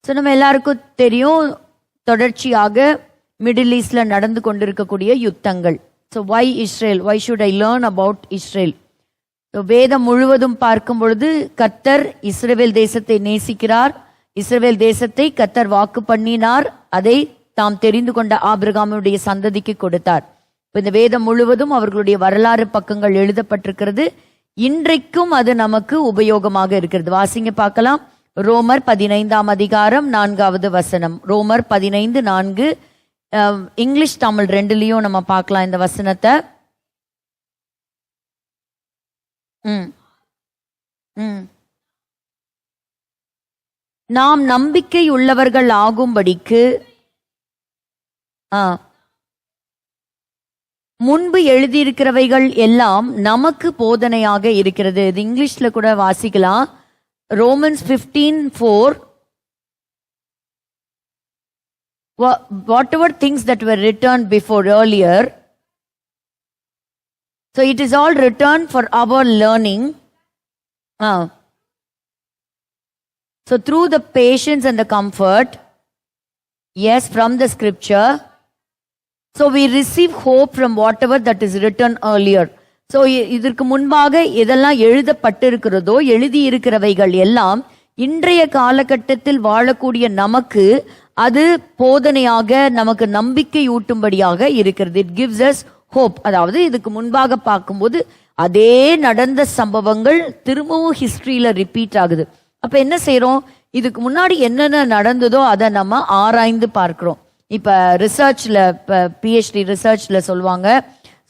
So நம்ம எல்லாருக்கும் தெரியும், தொடர்ச்சியாக மிடில் ஈஸ்ட்ல நடந்து கொண்டிருக்கக்கூடிய யுத்தங்கள். So why Israel, why should I learn about Israel? So வேதம் முழுவதும் பார்க்கும் பொழுது கர்த்தர் இஸ்ரவேல் தேசத்தை நேசிக்கிறார். இஸ்ரவேல் தேசத்தை கர்த்தர் வாக்கு பண்ணினார், அதை தாம் தெரிந்து கொண்ட ஆபிரகாமுடைய சந்ததிக்கு கொடுத்தார். இப்போ இந்த வேதம் முழுவதும் அவர்களுடைய வரலாறு பக்கங்கள் எழுதப்பட்டிருக்கிறது. இன்றைக்கும் அது நமக்கு உபயோகமாக இருக்கிறது. வாசிங்க பார்க்கலாம். ரோமர் 15ஆம் அதிகாரம் 4வது வசனம். ரோமர் 15:4. இங்கிலீஷ் தமிழ் ரெண்டுலயும் நம்ம பார்க்கலாம் இந்த வசனத்தை. நாம் நம்பிக்கை உள்ளவர்கள் ஆகும்படிக்கு முன்பு எழுதியிருக்கிறவைகள் எல்லாம் நமக்கு போதனையாக இருக்கிறது. இது இங்கிலீஷ்ல கூட வாசிக்கலாம். Romans 15:4. Whatever things that were written before earlier, so it is all written for our learning. So through the patience and the comfort, yes, from the scripture, so we receive hope from whatever that is written earlier. So இதற்கு முன்பாக எதெல்லாம் எழுதப்பட்டிருக்கிறதோ, எழுதியிருக்கிறவைகள் எல்லாம் இன்றைய காலகட்டத்தில் வாழக்கூடிய நமக்கு அது போதனையாக, நமக்கு நம்பிக்கை ஊட்டும்படியாக இருக்கிறது. It gives us hope. அதாவது இதுக்கு முன்பாக பார்க்கும்போது அதே நடந்த சம்பவங்கள் திரும்பவும் ஹிஸ்டரியில ரிப்பீட் ஆகுது. அப்ப என்ன செய்யறோம்? இதுக்கு முன்னாடி என்னென்ன நடந்ததோ அதை நம்ம ஆராய்ந்து பார்க்கிறோம். இப்ப ரிசர்ச்ல, பிஹெச்டி ரிசர்ச்ல சொல்லுவாங்க,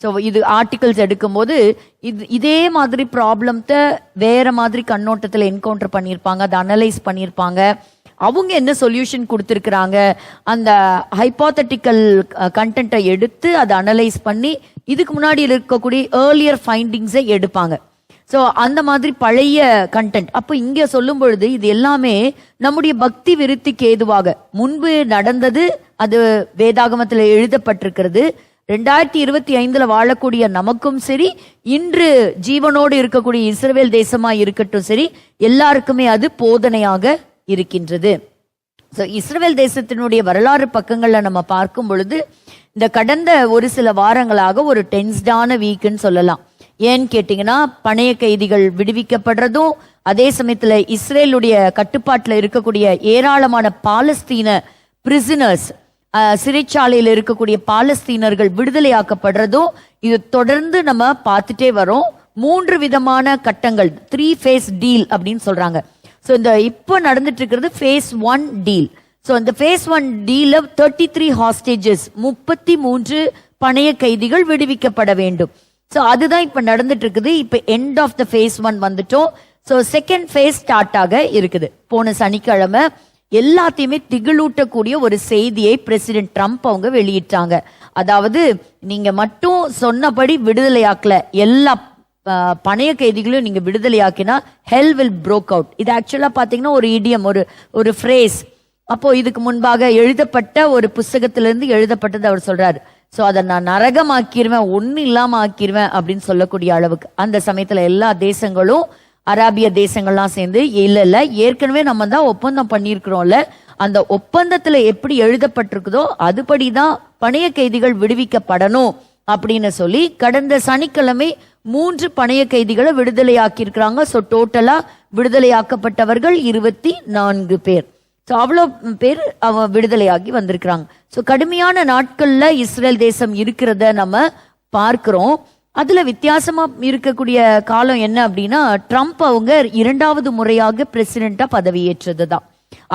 ஸோ இது ஆர்டிகல்ஸ் எடுக்கும்போது இதே மாதிரி ப்ராப்ளத்தை வேற மாதிரி கண்ணோட்டத்தில் என்கவுண்டர் பண்ணியிருப்பாங்க, அதை அனலைஸ் பண்ணியிருப்பாங்க. அவங்க என்ன சொல்யூஷன் கொடுத்துருக்குறாங்க, அந்த ஹைப்போதட்டிக்கல் கண்டென்ட்டை எடுத்து அதை அனலைஸ் பண்ணி இதுக்கு முன்னாடி இருக்கக்கூடிய ஏர்லியர் ஃபைண்டிங்ஸை எடுப்பாங்க. ஸோ அந்த மாதிரி பழைய கண்டென்ட். அப்போ இங்கே சொல்லும் பொழுது இது எல்லாமே நம்முடைய பக்தி விருத்திக்கு ஏதுவாக முன்பு நடந்தது, அது வேதாகமத்தில் எழுதப்பட்டிருக்கிறது. 2025 வாழக்கூடிய நமக்கும் சரி, இன்று ஜீவனோடு இருக்கக்கூடிய இஸ்ரவேல் தேசமா இருக்கட்டும் சரி, எல்லாருக்குமே அது போதனையாக இருக்கின்றது. ஸோ இஸ்ரவேல் தேசத்தினுடைய வரலாறு பக்கங்கள்ல நம்ம பார்க்கும் பொழுது இந்த கடந்த ஒரு சில வாரங்களாக ஒரு டென்ஸ்டான வீக்குன்னு சொல்லலாம். ஏன்னு கேட்டீங்கன்னா, பணைய கைதிகள் விடுவிக்கப்படுறதும், அதே சமயத்துல இஸ்ரேலுடைய கட்டுப்பாட்டில் இருக்கக்கூடிய ஏராளமான பாலஸ்தீன பிரிசனர்ஸ், சிறைச்சாலையில் இருக்கக்கூடிய பாலஸ்தீனர்கள் விடுதலையாக்கப்படுறதும் இது தொடர்ந்து நம்ம பார்த்துட்டே வரோம். 3 விதமான கட்டங்கள், 3 phase டீல் அப்படின்னு சொல்றாங்க. ஸோ இந்த இப்போ நடந்துட்டு இருக்கிறது phase 1 டீல். ஸோ இந்த phase 1 டீல 33 ஹாஸ்டேஜஸ், 33 பணைய கைதிகள் விடுவிக்கப்பட வேண்டும். ஸோ அதுதான் இப்ப நடந்துட்டு இருக்குது. இப்ப எண்ட் ஆஃப் த phase 1 வந்துட்டோம். ஸோ செகண்ட் phase ஸ்டார்ட் ஆக இருக்குது. போன சனிக்கிழமை எல்லாத்தையுமே திகிலூட்டக்கூடிய ஒரு செய்தியை பிரசிடென்ட் ட்ரம்ப் அவங்க வெளியிட்டாங்க. அதாவது, நீங்க மட்டும் சொன்னபடி விடுதலையாக்கல, எல்லா பணைய கைதிகளையும் நீங்க விடுதலையாக்கினா ஹெல் வில் ப்ரோக் அவுட். இது ஆக்சுவலா பாத்தீங்கன்னா ஒரு இடியம், ஒரு ஃப்ரேஸ். அப்போ இதுக்கு முன்பாக எழுதப்பட்ட ஒரு புஸ்தகத்திலிருந்து எழுதப்பட்டது அவர் சொல்றாரு. ஸோ அதை நான் நரகமாக்கிடுவேன், ஒன்னும் இல்லாம ஆக்கிடுவேன் அப்படின்னு சொல்லக்கூடிய அளவுக்கு. அந்த சமயத்துல எல்லா தேசங்களும், அராபிய தேசங்கள்லாம் சேர்ந்து, இல்ல ஏற்கனவே நம்ம தான் ஒப்பந்தம் பண்ணியிருக்கிறோம்ல, அந்த ஒப்பந்தத்துல எப்படி எழுதப்பட்டிருக்குதோ அதுபடிதான் பணைய கைதிகள் விடுவிக்கப்படணும் அப்படின்னு சொல்லி கடந்த சனிக்கிழமை 3 பணைய கைதிகளை விடுதலையாக்கி இருக்கிறாங்க. ஸோ டோட்டலா விடுதலையாக்கப்பட்டவர்கள் 24 பேர். ஸோ அவ்வளோ பேர் விடுதலையாகி வந்திருக்கிறாங்க. ஸோ கடுமையான நாட்கள்ல இஸ்ரேல் தேசம் இருக்கிறத நம்ம பார்க்கிறோம். அதுல வித்தியாசமா இருக்கக்கூடிய காலம் என்ன அப்படின்னா, ட்ரம்ப் அவங்க 2வது முறையாக பிரசிடென்டா பதவியேற்றதுதான்.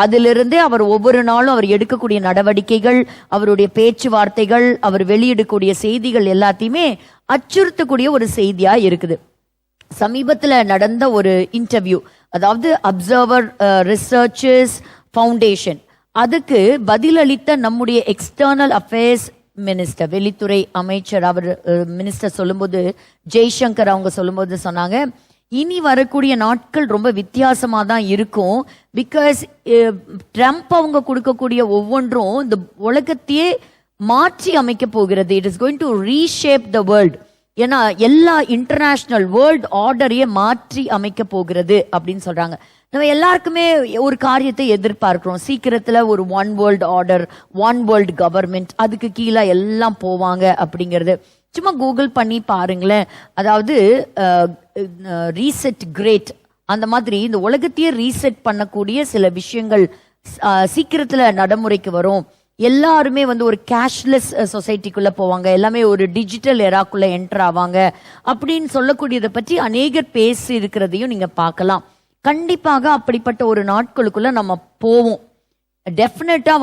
அதிலிருந்தே அவர் ஒவ்வொரு நாளும் அவர் எடுக்கக்கூடிய நடவடிக்கைகள், அவருடைய பேச்சுவார்த்தைகள், அவர் வெளியிடக்கூடிய செய்திகள் எல்லாத்தையுமே அச்சுறுத்தக்கூடிய ஒரு செய்தியா இருக்குது. சமீபத்துல நடந்த ஒரு இன்டர்வியூ, அதாவது அப்சர்வர் ரிசர்ச்சர்ஸ் ஃபவுண்டேஷன், அதுக்கு பதிலளித்த நம்முடைய எக்ஸ்டர்னல் அஃபேர்ஸ் மினிஸ்டர், வெளித்துறை அமைச்சர், அவர் மினிஸ்டர் சொல்லும்போது, ஜெய்சங்கர் அவங்க சொல்லும்போது சொன்னாங்க, இனி வரக்கூடிய நாட்கள் ரொம்ப வித்தியாசமா தான் இருக்கும். பிகாஸ் ட்ரம்ப் அவங்க கொடுக்கக்கூடிய ஒவ்வொன்றும் இந்த உலகத்தையே மாற்றி அமைக்க போகிறது. It is going to reshape the world. ஏன்னா எல்லா இன்டர்நேஷனல் வேர்ல்ட் ஆர்டரையே மாற்றி அமைக்க போகிறது அப்படின்னு சொல்றாங்க. நம்ம எல்லாருக்குமே ஒரு காரியத்தை எதிர்பார்க்கிறோம். சீக்கிரத்துல ஒரு one world order, one world government, அதுக்கு கீழே எல்லாம் போவாங்க அப்படிங்கிறது. சும்மா கூகுள் பண்ணி பாருங்களேன். அதாவது ரீசெட் கிரேட், அந்த மாதிரி இந்த உலகத்தையே ரீசெட் பண்ணக்கூடிய சில விஷயங்கள் சீக்கிரத்துல நடைமுறைக்கு வரும். எல்லாருமே ஒரு கேஷ்லெஸ் சொசைட்டிக்குள்ள போவாங்க, எல்லாமே ஒரு டிஜிட்டல் எராக்குள்ள என்டர் ஆவாங்க அப்படின்னு சொல்லக்கூடியதை பற்றி அநேகர் பேசி இருக்கிறதையும் நீங்க பார்க்கலாம். கண்டிப்பாக அப்படிப்பட்ட ஒரு நாட்களுக்குள்ள நம்ம போவோம். டெஃபினட்டா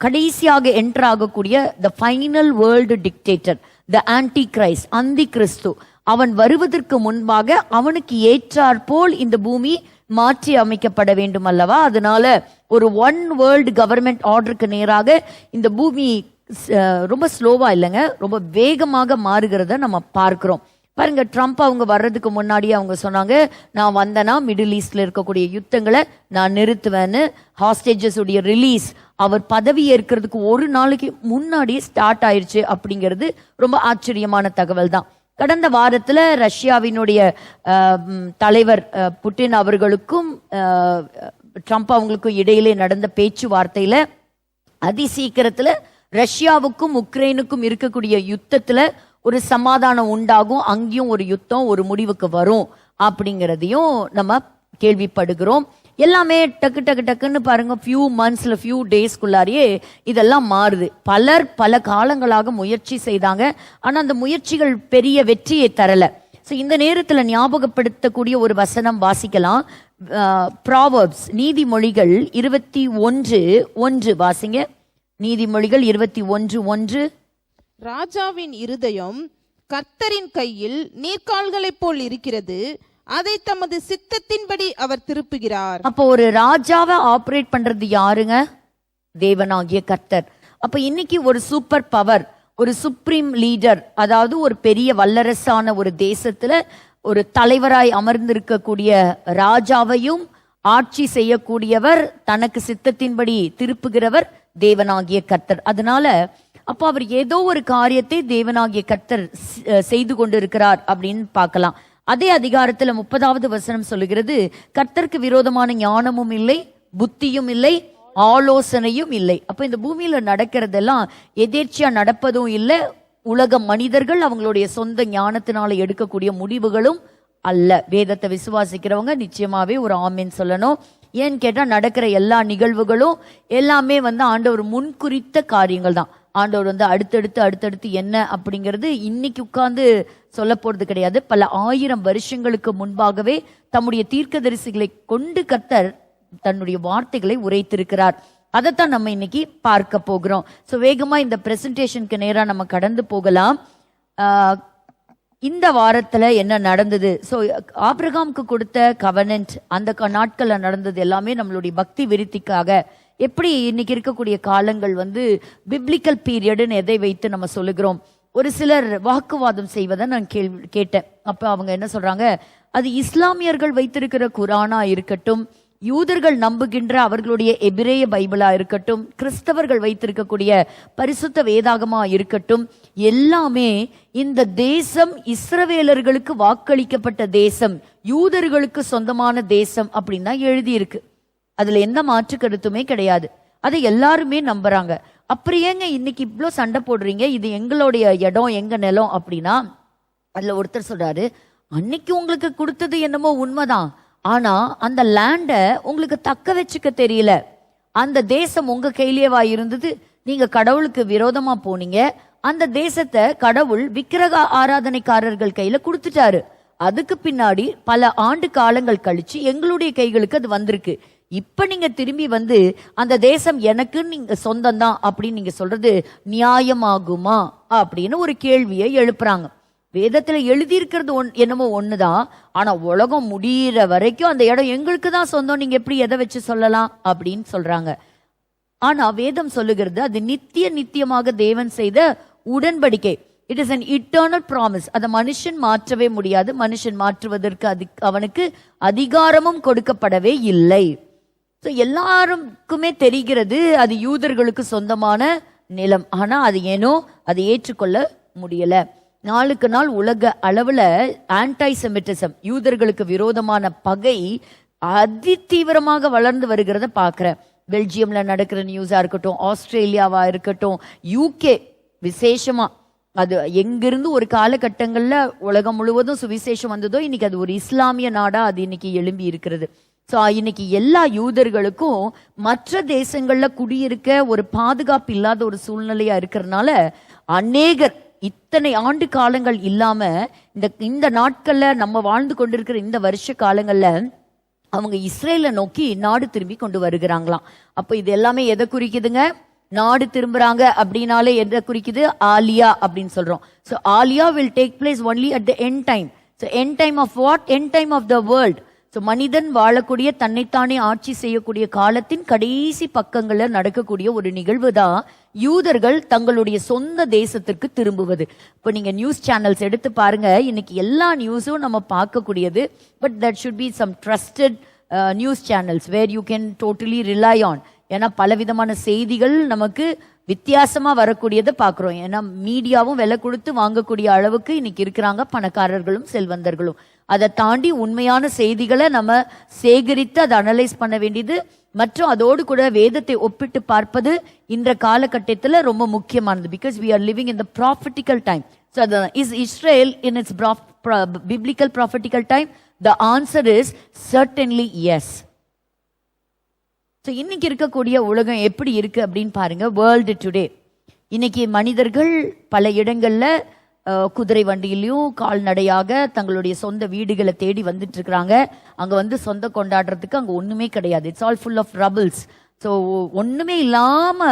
கடைசியாக என்டர் ஆகக்கூடிய the final world dictator, the anti Christ, அந்தி கிறிஸ்து, அவன் வருவதற்கு முன்பாக அவனுக்கு ஏற்றாற் போல் இந்த பூமி மாற்றி அமைக்கப்பட வேண்டும் அல்லவா? அதனால ஒரு ஒன் வேர்ல்டு கவர்மெண்ட் ஆர்டருக்கு நேராக இந்த பூமி ரொம்ப ஸ்லோவா இல்லைங்க, ரொம்ப வேகமாக மாறுகிறத நம்ம பார்க்கிறோம். பாருங்க, ட்ரம்ப் அவங்க வர்றதுக்கு முன்னாடியே அவங்க சொன்னாங்க, நான் வந்தேன்னா மிடில் ஈஸ்ட்ல இருக்கக்கூடிய யுத்தங்களை நான் நிறுத்துவேன்னு. ஹாஸ்டேஜஸ் உடைய ரிலீஸ் அவர் பதவி ஏற்கிறதுக்கு ஒரு நாளைக்கு முன்னாடியே ஸ்டார்ட் ஆயிடுச்சு அப்படிங்கிறது ரொம்ப ஆச்சரியமான தகவல் தான். கடந்த வாரத்துல ரஷ்யாவினுடைய தலைவர் புட்டின் அவர்களுக்கும் ட்ரம்ப் அவங்களுக்கும் இடையிலே நடந்த பேச்சுவார்த்தையில அதி சீக்கிரத்துல ரஷ்யாவுக்கும் உக்ரைனுக்கும் இருக்கக்கூடிய யுத்தத்துல ஒரு சமாதானம் உண்டாகும், அங்கேயும் ஒரு யுத்தம் ஒரு முடிவுக்கு வரும் அப்படிங்கிறதையும் நம்ம கேள்விப்படுகிறோம். எல்லாமே டக்கு டக்கு டக்குன்னு பாருங்க, ஃபியூ மந்த்ஸ்ல ஃபியூ டேஸ்க்குள்ளாரியே இதெல்லாம் மாறுது. பலர் பல காலங்களாக முயற்சி செய்தாங்க, ஆனா அந்த முயற்சிகள் பெரிய வெற்றியை தரல. ஸோ இந்த நேரத்தில் ஞாபகப்படுத்தக்கூடிய ஒரு வசனம் வாசிக்கலாம். ப்ராவர்ப்ஸ், நீதிமொழிகள் 21:1 வாசிங்க. நீதிமொழிகள் 21:1. ராஜாவின் இருதயம் கர்த்தரின் கையில் நீர்க்கால்களைப் போல் இருக்கிறது, அதை தமது சித்தத்தின்படி அவர் திருப்புகிறார். அப்போ ஒரு ராஜாவை ஆபரேட் பண்றது யாருங்க? தேவனாகிய கர்த்தர். அப்ப இன்னைக்கு ஒரு சூப்பர் பவர், ஒரு சுப்ரீம் லீடர், அதாவது ஒரு பெரிய வல்லரசான ஒரு தேசத்துல ஒரு தலைவராய் அமர்ந்திருக்கக்கூடிய ராஜாவையும் ஆட்சி செய்யக்கூடியவர், தனக்கு சித்தத்தின்படி திருப்புகிறவர் தேவனாகிய கர்த்தர். அதனால அப்போ அவர் ஏதோ ஒரு காரியத்தை தேவனாகிய கர்த்தர் செய்து கொண்டு இருக்கிறார் அப்படின்னு பார்க்கலாம். அதே அதிகாரத்துல 30வது வசனம் சொல்லுகிறது, கர்த்தருக்கு விரோதமான ஞானமும் இல்லை, புத்தியும் இல்லை, ஆலோசனையும் இல்லை. அப்ப இந்த பூமியில நடக்கிறதெல்லாம் எதேர்ச்சியா நடப்பதும் இல்லை, உலக மனிதர்கள் அவங்களுடைய சொந்த ஞானத்தினால எடுக்கக்கூடிய முடிவுகளும் அல்ல. வேதத்தை விசுவாசிக்கிறவங்க நிச்சயமாவே ஒரு ஆமீன் சொல்லணும். ஏன்னு கேட்டா நடக்கிற எல்லா நிகழ்வுகளும் எல்லாமே ஆண்டவர் முன்குறித்த காரியங்கள் தான். ஆண்டவர் அடுத்தடுத்து என்ன அப்படிங்கிறது இன்னைக்கு உட்கார்ந்து சொல்ல போறது கிடையாது. பல 1000 வருஷங்களுக்கு முன்பாகவே தம்முடைய தீர்க்கதரிசிகளை கொண்டு கர்த்தர் தன்னுடைய வார்த்தைகளை உரைத்திருக்கிறார். அதைத்தான் நம்ம இன்னைக்கு பார்க்க போகிறோம். ஸோ வேகமா இந்த பிரசன்டேஷனுக்கு நேரா நம்ம கடந்து போகலாம். இந்த வாரத்துல என்ன நடந்தது? ஸோ ஆபிரகாமுக்கு கொடுத்த கவனன்ட், அந்த நாட்கள்ல நடந்தது எல்லாமே நம்மளுடைய பக்தி விருத்திக்காக. எப்படி இன்னைக்கு இருக்கக்கூடிய காலங்கள் பிப்ளிக்கல் பீரியட்னு எதை வைத்து நம்ம சொல்லுகிறோம்? ஒரு சிலர் வாக்குவாதம் செய்வதை நான் கேட்டேன். அப்ப அவங்க என்ன சொல்றாங்க, அது இஸ்லாமியர்கள் வைத்திருக்கிற குரானா இருக்கட்டும், யூதர்கள் நம்புகின்ற அவர்களுடைய எபிரேய பைபிளா இருக்கட்டும், கிறிஸ்தவர்கள் வைத்திருக்கக்கூடிய பரிசுத்த வேதாகமா இருக்கட்டும், எல்லாமே இந்த தேசம் இஸ்ரவேலர்களுக்கு வாக்களிக்கப்பட்ட தேசம், யூதர்களுக்கு சொந்தமான தேசம் அப்படின்னு தான் எழுதியிருக்கு. அதுல எந்த மாற்று கருத்துமே கிடையாது. அதை எல்லாருமே நம்புறாங்க. அப்புறம் ஏங்க இன்னைக்கு இவ்வளோ சண்டை போடுறீங்க, இது எங்களுடைய இடம், எங்க நிலம் அப்படின்னா, அதுல ஒருத்தர் சொல்றாரு, அன்னைக்கு உங்களுக்கு கொடுத்தது என்னமோ உண்மைதான், ஆனா அந்த லேண்ட உங்களுக்கு தக்க வச்சுக்க தெரியல. அந்த தேசம் உங்க கையிலேவா இருந்தது? நீங்க கடவுளுக்கு விரோதமா போனீங்க, அந்த தேசத்தை கடவுள் விக்கிரக ஆராதனைக்காரர்கள் கையில கொடுத்துட்டாரு. அதுக்கு பின்னாடி பல ஆண்டு காலங்கள் கழிச்சு எங்களுடைய கைகளுக்கு அது வந்திருக்கு. இப்ப நீங்க திரும்பி அந்த தேசம் எனக்கு நீங்க சொந்தம் தான் அப்படின்னு நீங்க சொல்றது நியாயமாகுமா அப்படின்னு ஒரு கேள்வியை எழுப்புறாங்க. வேதத்துல எழுதியிருக்கிறது என்னமோ ஒண்ணுதான், ஆனா உலகம் முடியிற வரைக்கும் அந்த இடம் எங்களுக்கு தான் சொந்தம், நீங்க எப்படி எதை வச்சு சொல்லலாம் அப்படின்னு சொல்றாங்க. ஆனா வேதம் சொல்லுகிறது அது நித்தியமாக தேவன் செய்த உடன்படிக்கை. It is an eternal promise. அதை மனுஷன் மாற்றவே முடியாது. மனுஷன் மாற்றுவதற்கு அவனுக்கு அதிகாரமும் கொடுக்கப்படவே இல்லை. எல்லாருக்குமே தெரிகிறது அது யூதர்களுக்கு சொந்தமான நிலம். ஆனா அது ஏனோ அதை ஏற்றுக்கொள்ள முடியல. நாளுக்கு நாள் உலக அளவுல ஆன்டை செமிட்டிசம், யூதர்களுக்கு விரோதமான பகை அதி தீவிரமாக வளர்ந்து வருகிறத பார்க்கிறேன். பெல்ஜியம்ல நடக்கிற நியூஸா இருக்கட்டும், ஆஸ்திரேலியாவா இருக்கட்டும், யூகே விசேஷமா, அது எங்கிருந்து ஒரு காலகட்டங்கள்ல உலகம் முழுவதும் சுவிசேஷம் வந்ததோ இன்னைக்கு அது ஒரு இஸ்லாமிய நாடா அது இன்னைக்கு எழும்பி இருக்கிறது. ஸோ இன்னைக்கு எல்லா யூதர்களுக்கும் மற்ற தேசங்கள்ல குடியிருக்க ஒரு பாதுகாப்பு இல்லாத ஒரு சூழ்நிலையா இருக்கிறதுனால அநேகர் இத்தனை ஆண்டு காலங்கள் இல்லாம இந்த நாட்கள்ல நம்ம வாழ்ந்து கொண்டிருக்கிற இந்த வருஷ காலங்கள்ல அவங்க இஸ்ரேலை நோக்கி நாடு திரும்பி கொண்டு வருகிறாங்களாம். அப்ப இது எல்லாமே எதை குறிக்குதுங்க? நாடு திரும்புறாங்க அப்படின்னாலே எதை குறிக்குது? ஆலியா அப்படின்னு சொல்றோம். ஸோ ஆலியா will take place only at the end time. So end time of what? End time of the world. So மனிதன் வாழக்கூடிய, தன்னைத்தானே ஆட்சி செய்யக்கூடிய காலத்தின் கடைசி பக்கங்களில் நடக்கக்கூடிய ஒரு நிகழ்வு தான் யூதர்கள் தங்களுடைய சொந்த தேசத்திற்கு திரும்புவது. இப்போ நீங்க நியூஸ் சேனல்ஸ் எடுத்து பாருங்க, இன்னைக்கு எல்லா நியூஸும் நம்ம பார்க்கக்கூடியது. But that should be some trusted news channels where you can totally rely on. ஏன்னா பலவிதமான செய்திகள் நமக்கு வித்தியாசமா வரக்கூடியதை பார்க்குறோம். ஏன்னா மீடியாவும் விலை கொடுத்து வாங்கக்கூடிய அளவுக்கு இன்னைக்கு இருக்கிறாங்க பணக்காரர்களும் செல்வந்தர்களும். அதை தாண்டி உண்மையான செய்திகளை நம்ம சேகரித்து அதை அனலைஸ் பண்ண வேண்டியது மற்றும் அதோடு கூட வேதத்தை ஒப்பிட்டு பார்ப்பது இந்த காலகட்டத்தில் ரொம்ப முக்கியமானது. Because we are living in the prophetical time. So is Israel in its biblical prophetical time? The answer is certainly yes. So இன்னைக்கு இருக்கக்கூடிய உலகம் எப்படி இருக்கு அப்படின்னு பாருங்க. வேர்ல்டு டுடே இன்னைக்கு மனிதர்கள் பல இடங்கள்ல குதிரை வண்டியிலையும் கால்நடையாக தங்களுடைய சொந்த வீடுகளை தேடி வந்துட்டு இருக்கிறாங்க. அங்க வந்து சொந்த கொண்டாடுறதுக்கு அங்க ஒண்ணுமே கிடையாது. It's all full of rubbles. So ஒண்ணுமே இல்லாம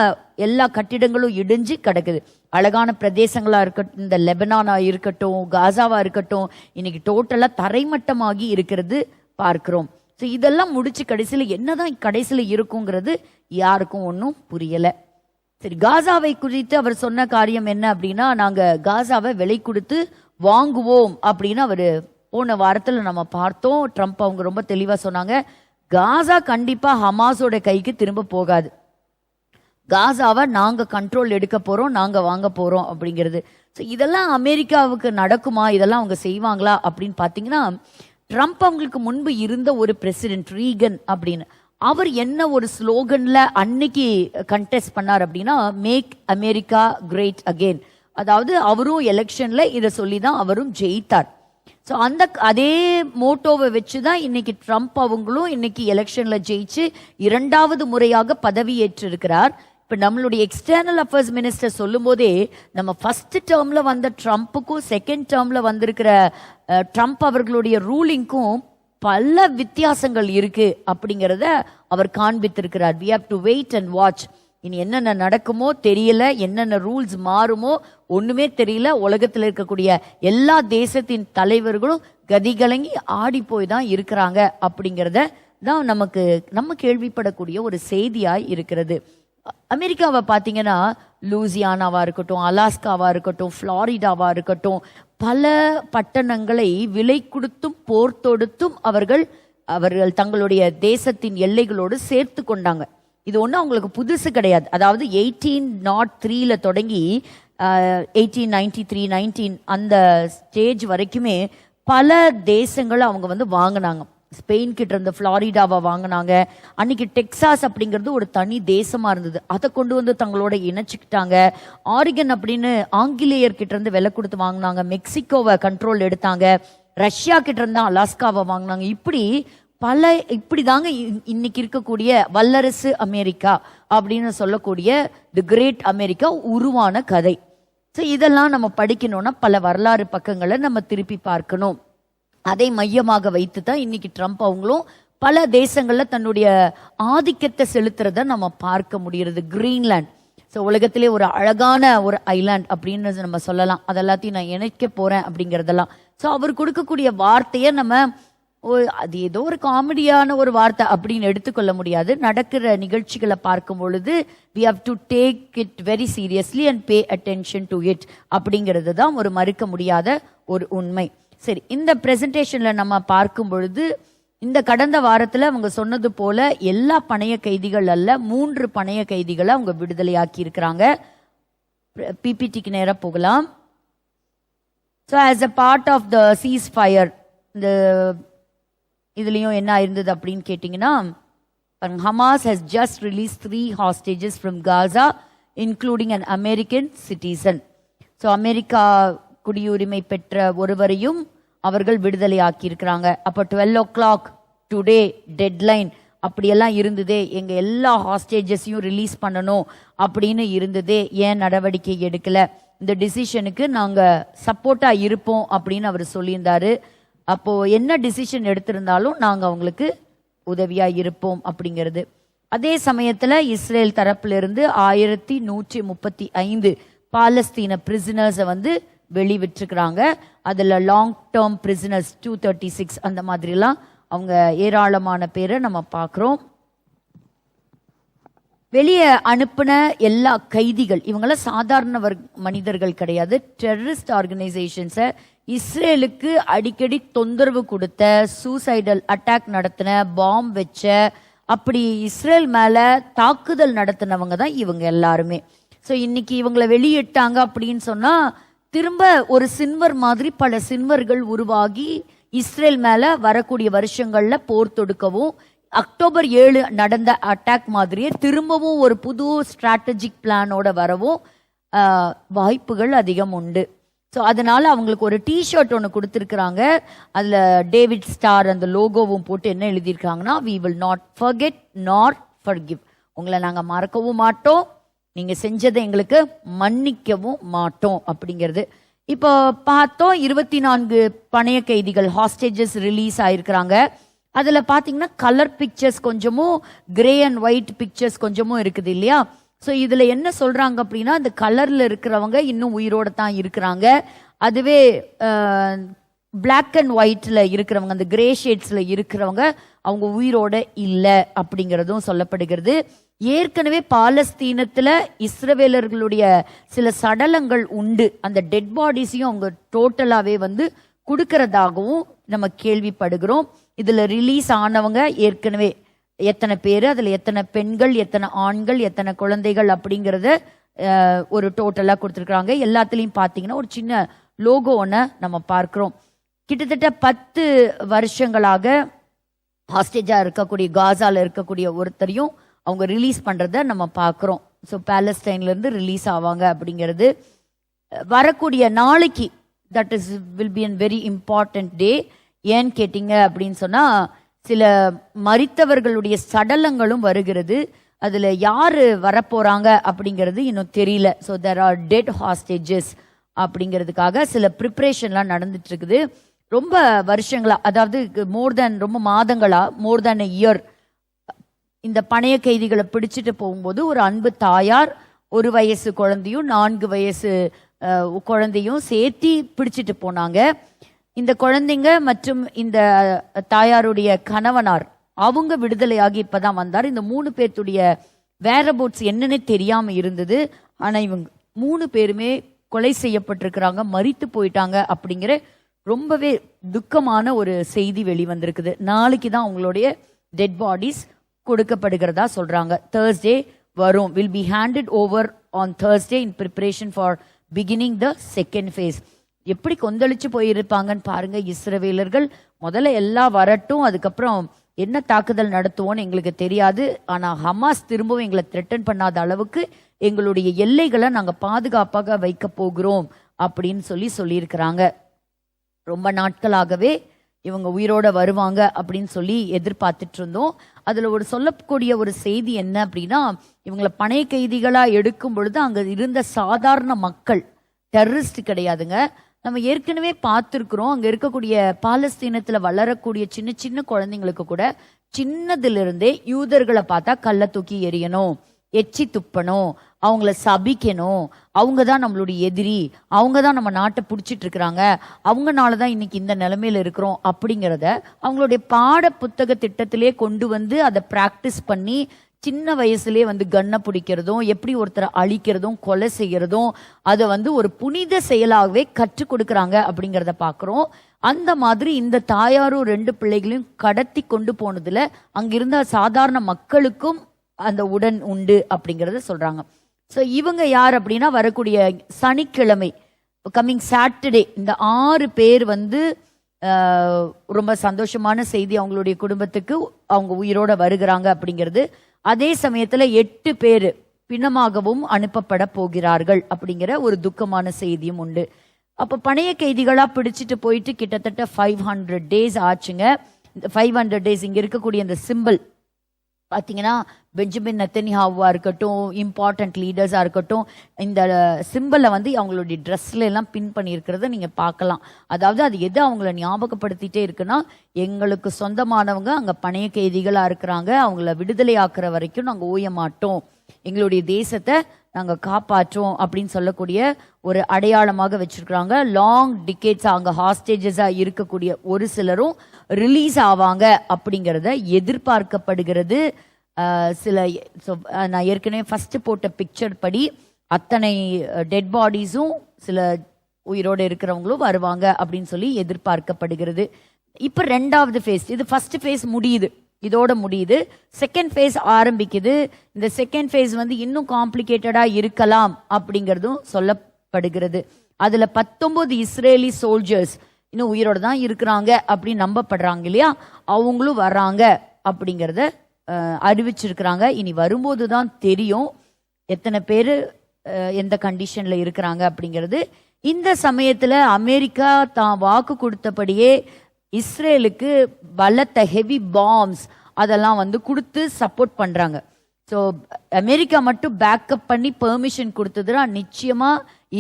எல்லா கட்டிடங்களும் இடிஞ்சு கிடக்குது. அழகான பிரதேசங்களா இருக்கட்டும், இந்த லெபனானா இருக்கட்டும், காசாவா இருக்கட்டும், இன்னைக்கு டோட்டலா தரைமட்டமாகி இருக்கிறது பார்க்கிறோம். ஸோ இதெல்லாம் முடிச்சு கடைசியில் என்னதான் கடைசியில் இருக்குங்கிறது யாருக்கும் ஒன்றும் புரியலை. சரி, காசாவை குறித்து அவர் சொன்ன காரியம் என்ன அப்படின்னா, நாங்கள் காசாவை விலை கொடுத்து வாங்குவோம் அப்படின்னு அவர் போன வாரத்தில் நம்ம பார்த்தோம். ட்ரம்ப் அவங்க ரொம்ப தெளிவாக சொன்னாங்க, காசா கண்டிப்பாக ஹமாஸோட கைக்கு திரும்ப போகாது, காசாவை நாங்கள் கண்ட்ரோல் எடுக்க போகிறோம், நாங்கள் வாங்க போகிறோம் அப்படிங்கிறது. ஸோ இதெல்லாம் அமெரிக்காவுக்கு நடக்குமா? இதெல்லாம் அவங்க செய்வாங்களா அப்படின்னு பார்த்தீங்கன்னா, ட்ரம்ப் அவங்களுக்கு முன்பு இருந்த ஒரு பிரசிடென்ட் ரீகன் அப்படின்னு அவர் என்ன ஒரு ஸ்லோகன்ல அன்னைக்கு கண்டெஸ்ட் பண்ணார் அப்படின்னா, மேக் அமெரிக்கா கிரேட் அகெயின். அதாவது அவரும் எலெக்ஷன்ல இதை சொல்லி தான் அவரும் ஜெயித்தார். ஸோ அதே மோட்டோவை வச்சு தான் இன்னைக்கு ட்ரம்ப் அவங்களும் இன்னைக்கு எலெக்ஷன்ல ஜெயிச்சு 2வது முறையாக பதவி ஏற்றிருக்கிறார். இப்போ நம்மளுடைய எக்ஸ்டர்னல் அஃபேர்ஸ் மினிஸ்டர் சொல்லும் போதே நம்ம ஃபர்ஸ்ட் டேர்ம்ல வந்த ட்ரம்ப்புக்கும் செகண்ட் டேர்ம்ல வந்திருக்கிற ட்ரம்ப் அவர்களுடைய ரூலிங்க்கும் பல வித்தியாசங்கள் இருக்கு அப்படிங்கிறத அவர் காண்பித்திருக்கிறார். we have to wait and watch. இனி என்னென்ன நடக்குமோ தெரியல, என்னென்ன ரூல்ஸ் மாறுமோ ஒண்ணுமே தெரியல. உலகத்தில் இருக்கக்கூடிய எல்லா தேசத்தின் தலைவர்களும் கதிகலங்கி ஆடி போய் தான் இருக்கிறாங்க அப்படிங்கிறத தான் நம்ம கேள்விப்படக்கூடிய ஒரு செய்தியாய் இருக்கிறது. அமெரிக்காவை பார்த்தீங்கன்னா, லூசியானாவா இருக்கட்டும், அலாஸ்காவா இருக்கட்டும், ஃப்ளாரிடாவா இருக்கட்டும், பல பட்டணங்களை விலை கொடுத்தும் போர் தொடுத்தும் அவர்கள் தங்களுடைய தேசத்தின் எல்லைகளோடு சேர்த்து கொண்டாங்க. இது ஒன்றும் அவங்களுக்கு புதுசு கிடையாது. அதாவது 1803 தொடங்கி 1893 19 அந்த ஸ்டேஜ் வரைக்குமே பல தேசங்களை அவங்க வந்து வாங்கினாங்க. ஸ்பெயின் கிட்ட இருந்து ஃப்ளாரிடாவை வாங்கினாங்க. அன்னைக்கு டெக்சாஸ் அப்படிங்கிறது ஒரு தனி தேசமா இருந்தது, அதை கொண்டு வந்து தங்களோட இணைச்சிக்கிட்டாங்க. ஆரிகன் அப்படின்னு ஆங்கிலேயர் கிட்ட இருந்து விலை கொடுத்து வாங்கினாங்க. மெக்சிகோவை கண்ட்ரோல் எடுத்தாங்க. ரஷ்யா கிட்ட இருந்தா அலாஸ்காவை வாங்கினாங்க. இப்படி தாங்க இன்னைக்கு இருக்கக்கூடிய வல்லரசு அமெரிக்கா அப்படின்னு சொல்லக்கூடிய தி கிரேட் அமெரிக்கா உருவான கதை. ஸோ இதெல்லாம் நம்ம படிக்கணும்னா பல வரலாறு பக்கங்களை நம்ம திருப்பி பார்க்கணும். அதை மையமாக வைத்து தான் இன்னைக்கு ட்ரம்ப் அவங்களும் பல தேசங்கள்ல தன்னுடைய ஆதிக்கத்தை செலுத்துறத நம்ம பார்க்க முடிகிறது. கிரீன்லாண்ட், ஸோ உலகத்திலே ஒரு அழகான ஒரு ஐலாண்ட் அப்படின்னு நம்ம சொல்லலாம். அதெல்லாத்தையும் நான் இணைக்க போறேன் அப்படிங்கிறதெல்லாம். ஸோ அவர் கொடுக்கக்கூடிய வார்த்தையை நம்ம அது ஏதோ ஒரு காமெடியான ஒரு வார்த்தை அப்படின்னு எடுத்துக்கொள்ள முடியாது. நடக்கிற நிகழ்ச்சிகளை பார்க்கும் பொழுது we have to take it very seriously and pay attention to it அப்படிங்கிறது தான் ஒரு மறுக்க முடியாத ஒரு உண்மை. சரி, இந்த பிரசன்டேஷன்ல நம்ம பார்க்கும் பொழுது இந்த கடந்த வாரத்தில் அவங்க சொன்னது போல எல்லா பணைய கைதிகள் அல்ல, 3 பணைய கைதிகளை அவங்க விடுதலையாக்கி இருக்கிறாங்க. பிபிடிக்கு நேராக போகலாம். So as a part of the cease fire, இந்த இதுலயும் என்ன இருந்தது அப்படின்னு கேட்டீங்கன்னா, Hamas has just released 3 hostages from Gaza, including an American citizen. So America குடியுரிமை பெற்ற ஒருவரையும் அவர்கள் விடுதலை ஆக்கியிருக்கிறாங்க. அப்போ 12 o'clock டுடே டெட்லைன் அப்படியெல்லாம் இருந்ததே, எங்க எல்லா ஹாஸ்டேஜஸையும் ரிலீஸ் பண்ணணும் அப்படின்னு இருந்ததே, ஏன் நடவடிக்கை எடுக்கல? இந்த டிசிஷனுக்கு நாங்க சப்போர்ட்டா இருப்போம் அப்படின்னு அவர் சொல்லியிருந்தாரு. அப்போ என்ன டிசிஷன் எடுத்திருந்தாலும் நாங்க அவங்களுக்கு உதவியா இருப்போம் அப்படிங்கிறது. அதே சமயத்துல இஸ்ரேல் தரப்புல இருந்து 1135 பாலஸ்தீன பிரிசனர்ஸை வந்து வெளிவிட்டிருக்கிறாங்க. அதுல லாங் டேர்ம் பிரிசனர்ஸ் 236 அந்த மாதிரிலாம் அவங்க ஏராளமான பேரை நம்ம பார்க்கிறோம். வெளியே அனுப்பின எல்லா கைதிகள் இவங்களாம் சாதாரண மனிதர்கள் கிடையாது. டெரரிஸ்ட் ஆர்கனைசேஷன்ஸை இஸ்ரேலுக்கு அடிக்கடி தொந்தரவு கொடுத்த, சூசைடல் அட்டாக் நடத்தின, பாம்பு வச்ச, அப்படி இஸ்ரேல் மேல தாக்குதல் நடத்தினவங்க தான் இவங்க எல்லாருமே. ஸோ இன்னைக்கு இவங்களை வெளியிட்டாங்க அப்படின்னு சொன்னா திரும்ப ஒரு சின்வர் மாதிரி பல சின்வர்கள் உருவாகி இஸ்ரேல் மேல வரக்கூடிய வருஷங்கள்ல போர் தொடுக்கவும், அக்டோபர் 7 நடந்த அட்டாக் மாதிரியே திரும்பவும் ஒரு புது ஸ்ட்ராட்டஜிக் பிளானோட வரவும் வாய்ப்புகள் அதிகம் உண்டு. ஸோ அதனால அவங்களுக்கு ஒரு டிஷர்ட் ஒன்று கொடுத்துருக்குறாங்க. அதில் டேவிட் ஸ்டார் அந்த லோகோவும் போட்டு என்ன எழுதியிருக்காங்கன்னா, வி வில் நாட் ஃபர்கெட் நார் ஃபர்கிவ். உங்களை நாங்கள் மறக்கவும் மாட்டோம், நீங்கள் செஞ்சதை எங்களுக்கு மன்னிக்கவும் மாட்டோம் அப்படிங்கிறது. இப்போ பார்த்தோம் 24 பணைய கைதிகள் ஹாஸ்டேஜஸ் ரிலீஸ் ஆயிருக்கிறாங்க. அதில் பார்த்தீங்கன்னா கலர் பிக்சர்ஸ் கொஞ்சமும் கிரே அண்ட் ஒயிட் பிக்சர்ஸ் கொஞ்சமும் இருக்குது இல்லையா? ஸோ இதில் என்ன சொல்கிறாங்க அப்படின்னா, இந்த கலரில் இருக்கிறவங்க இன்னும் உயிரோட தான் இருக்கிறாங்க. அதுவே பிளாக் அண்ட் ஒயிட்டில் இருக்கிறவங்க, அந்த கிரே ஷேட்ஸில் இருக்கிறவங்க அவங்க உயிரோட இல்லை அப்படிங்கிறதும் சொல்லப்படுகிறது. ஏற்கனவே பாலஸ்தீனத்தில் இஸ்ரவேலர்களுடைய சில சடலங்கள் உண்டு. அந்த டெட் பாடிஸையும் அவங்க டோட்டலாகவே வந்து கொடுக்கறதாகவும் நம்ம கேள்விப்படுகிறோம். இதில் ரிலீஸ் ஆனவங்க ஏற்கனவே எத்தனை பேர், அதில் எத்தனை பெண்கள், எத்தனை ஆண்கள், எத்தனை குழந்தைகள் அப்படிங்கிறத ஒரு டோட்டலாக கொடுத்துருக்குறாங்க. எல்லாத்துலேயும் பார்த்தீங்கன்னா ஒரு சின்ன லோகோ ஒன்று நம்ம பார்க்குறோம். கிட்டத்தட்ட 10 வருஷங்களாக ஹாஸ்டேஜாக இருக்கக்கூடிய காசாவில் இருக்கக்கூடிய ஒருத்தரையும் அவங்க ரிலீஸ் பண்ணுறத நம்ம பார்க்குறோம். ஸோ பாலஸ்டைன்லேருந்து ரிலீஸ் ஆவாங்க அப்படிங்கிறது வரக்கூடிய நாளைக்கு. That is will be an very important டே. ஏன்னு கேட்டிங்க அப்படின்னு சொன்னால், சில மரித்தவர்களுடைய சடலங்களும் வருகிறது. அதில் யார் வரப்போகிறாங்க அப்படிங்கிறது இன்னும் தெரியல. So there are dead hostages அப்படிங்கிறதுக்காக சில ப்ரிப்ரேஷன்லாம் நடந்துட்டு இருக்குது. ரொம்ப வருஷங்களா, அதாவது ரொம்ப மாதங்களா, மோர் தேன் a year இந்த பணைய கைதிகளை பிடிச்சிட்டு போகும்போது ஒரு அன்பு தாயார் 1 வயசு குழந்தையும் 4 வயசு குழந்தையும் சேர்த்தி பிடிச்சிட்டு போனாங்க. இந்த குழந்தைங்க மற்றும் இந்த தாயாருடைய கணவனார் அவங்க விடுதலையாகி இப்பதான் வந்தார். இந்த 3 பேர்த்துடைய வேரபோட்ஸ் என்னன்னு தெரியாம இருந்தது. ஆனா இவங்க 3 பேருமே கொலை செய்யப்பட்டிருக்கிறாங்க, மரித்து போயிட்டாங்க அப்படிங்கிற ரொம்பவே துக்கமான ஒரு செய்தி வெளிவந்திருக்குது. நாளைக்கு தான் அவங்களுடைய டெட் பாடிஸ் கொடுக்கப்படுகிறதா சொல்றாங்க. Thursday வரும், will be handed over on Thursday in preparation for beginning the second phase. எப்படி கொந்தளிச்சு போயிருப்பாங்கன்னு பாருங்க இஸ்ரவேலர்கள். முதல்ல எல்லாம் வரட்டும், அதுக்கப்புறம் என்ன தாக்குதல் நடத்துவோன்னு எங்களுக்கு தெரியாது, ஆனா ஹமாஸ் திரும்பவும் எங்களை த்ரெட்டன் பண்ணாத அளவுக்கு எங்களுடைய எல்லைகளை நாங்க பாதுகாப்பாக வைக்க போகிறோம் அப்படின்னு சொல்லியிருக்கிறாங்க. ரொம்ப நாட்களாகவே இவங்க உயிரோட வருவாங்க அப்படின்னு சொல்லி எதிர்பார்த்துட்டு இருந்தோம். அதுல ஒரு சொல்லக்கூடிய ஒரு செய்தி என்ன அப்படின்னா, இவங்களை பணைய கைதிகளா எடுக்கும் பொழுது அங்க இருந்த சாதாரண மக்கள், டெரரிஸ்ட் கிடையாதுங்க. நம்ம ஏற்கனவே பார்த்துருக்குறோம், அங்க இருக்கக்கூடிய பாலஸ்தீனத்துல வளரக்கூடிய சின்ன சின்ன குழந்தைங்களுக்கு கூட சின்னதிலிருந்தே யூதர்களை பார்த்தா கல்ல தூக்கி எறியணும், எச்சி துப்பணும், அவங்கள சபிக்கணும், அவங்க தான் நம்மளுடைய எதிரி, அவங்க தான் நம்ம நாட்டை பிடிச்சிட்டு இருக்கிறாங்க, அவங்கனால தான் இன்னைக்கு இந்த நிலைமையில இருக்கிறோம் அப்படிங்கிறத அவங்களுடைய பாட புத்தக திட்டத்திலே கொண்டு வந்து அதை பிராக்டிஸ் பண்ணி சின்ன வயசுலேயே வந்து கண்ணை பிடிக்கிறதும், எப்படி ஒருத்தரை அழிக்கிறதும் கொலை செய்யறதும் அதை வந்து ஒரு புனித செயலாகவே கற்றுக் கொடுக்குறாங்க அப்படிங்கிறத பார்க்குறோம். அந்த மாதிரி இந்த தாயாரும் 2 பிள்ளைகளையும் கடத்தி கொண்டு போனதுல அங்கிருந்த சாதாரண மக்களுக்கும் அந்த உடன் உண்டு அப்படிங்கறத சொல்றாங்க. ஸோ இவங்க யார் அப்படின்னா, வரக்கூடிய சனிக்கிழமை கம்மிங் சாட்டர்டே இந்த 6 பேர் வந்து ரொம்ப சந்தோஷமான செய்தி அவங்களுடைய குடும்பத்துக்கு, அவங்க உயிரோட வருகிறாங்க அப்படிங்கிறது. அதே சமயத்துல 8 பேர் பிணமாகவும் அனுப்பப்பட போகிறார்கள் அப்படிங்கிற ஒரு துக்கமான செய்தியும் உண்டு. அப்ப பணைய கைதிகளா பிடிச்சிட்டு போயிட்டு கிட்டத்தட்ட 500 டேஸ் ஆச்சுங்க. இந்த 500 டேஸ் இங்க இருக்கக்கூடிய இந்த சிம்பிள் பாத்தீங்கன்னா, பெஞ்சமின் நெத்தன்யாஹுவா இருக்கட்டும், இம்பார்ட்டன்ட் லீடர்ஸா இருக்கட்டும், இந்த சிம்பிளை வந்து அவங்களுடைய ட்ரெஸ்ல எல்லாம் பின் பண்ணியிருக்கிறத நீங்க பார்க்கலாம். அதாவது அது எது அவங்கள ஞாபகப்படுத்திட்டே இருக்குன்னா, எங்களுக்கு சொந்தமானவங்க அங்க பணைய கைதிகளா இருக்கிறாங்க, அவங்கள விடுதலை ஆக்குற வரைக்கும் நாங்க ஓய மாட்டோம், எங்களுடைய தேசத்தை நாங்க காப்பாற்றோம் அப்படின்னு சொல்லக்கூடிய ஒரு அடையாளமாக வச்சிருக்கிறாங்க. லாங் டிகேட்ஸ் அங்க ஹாஸ்டேஜஸா இருக்கக்கூடிய ஒரு சிலரும் ரிலீஸ் ஆவாங்க அப்படிங்கிறத எதிர்பார்க்கப்படுகிறது. சில நான் ஏற்கனவே ஃபர்ஸ்ட் போட்ட பிக்சர் படி அத்தனை டெட் பாடிஸும் சில உயிரோடு இருக்கிறவங்களும் வருவாங்க அப்படின்னு சொல்லி எதிர்பார்க்கப்படுகிறது. இப்ப 2வது ஃபேஸ், இது ஃபர்ஸ்ட் ஃபேஸ் முடியுது, இதோட முடியுது. செகண்ட் ஃபேஸ் ஆரம்பிக்குது. இந்த செகண்ட் ஃபேஸ் வந்து இன்னும் காம்ப்ளிகேட்டடா இருக்கலாம் அப்படிங்கிறதும் சொல்லப்படுகிறது. அதுல 19 இஸ்ரேலி சோல்ஜர்ஸ் இன்னும் உயிரோட தான் இருக்கிறாங்க அப்படின்னு நம்பப்படுறாங்க இல்லையா, அவங்களும் வர்றாங்க அப்படிங்கிறத அறிவிச்சிருக்கிறாங்க. இனி வரும்போது தான் தெரியும் எத்தனை பேர் எந்த கண்டிஷன்ல இருக்கிறாங்க அப்படிங்கிறது. இந்த சமயத்துல அமெரிக்கா தான் வாக்கு கொடுத்தபடியே இஸ்ரேலுக்கு பலத்த ஹெவி பாம்ஸ் அதெல்லாம் வந்து கொடுத்து சப்போர்ட் பண்றாங்க. ஸோ அமெரிக்கா மட்டும் பேக்கப் பண்ணி பெர்மிஷன் கொடுத்ததுனா நிச்சயமா